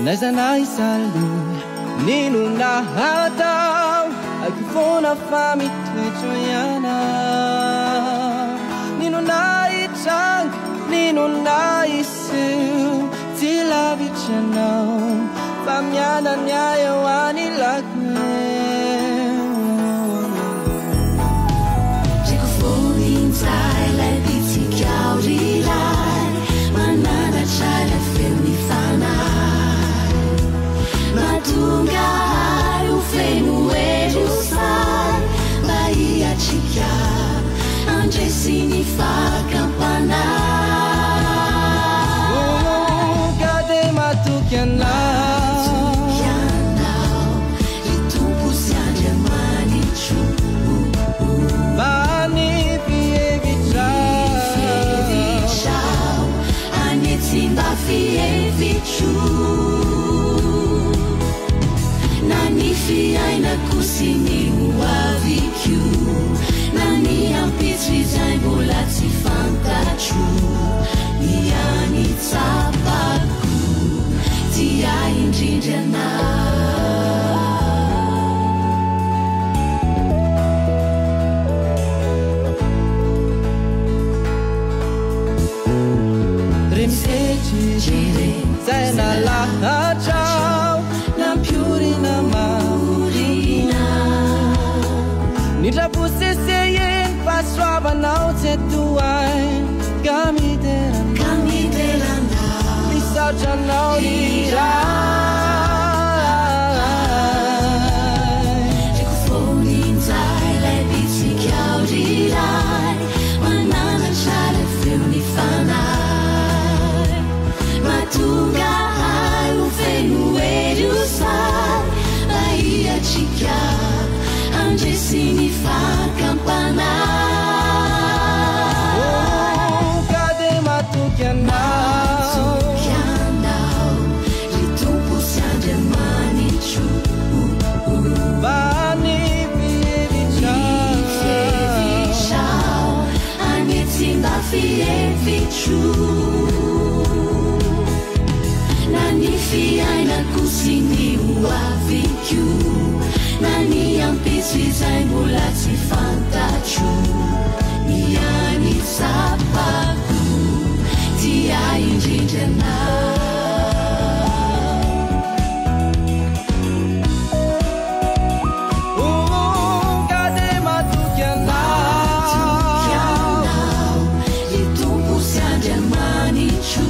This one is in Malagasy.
Nazanay salu Nino na hataw Agifona famit Twechoyana Nino na itang Nino na isu Tila vichano Pamyana nyayo wani lakme Jeko falling inside like biti kauri lai Manana chai like femi fanai Matunga hai ufenu edu sai Bahia chica Anje signifa campana Kade matukiana Nani fiai na kusini uavikiu Nani ampitri zai bolati fantachu Niani tapaku Tia indrinjana Zaina la chao Nampurina maurina Nitapusese yen Paswaba nao tetuai Kamidelanda Bisaja nao lirai Jeko falling inside like biti kauri lai Manana chale filmi fanai Matunga hai ufenu edu sai Bahia chica Anje signifa campana Kade matukiana Matukianao Ritumpu siande manichu Bani Fieviciao Anietimba fievichu Nani fiai na kusini uavikiu Nani ampitri zai bolati fantachu Niani sapaku Tia indrinjana Kade matukiana Matukianao Ritumpu siande manichu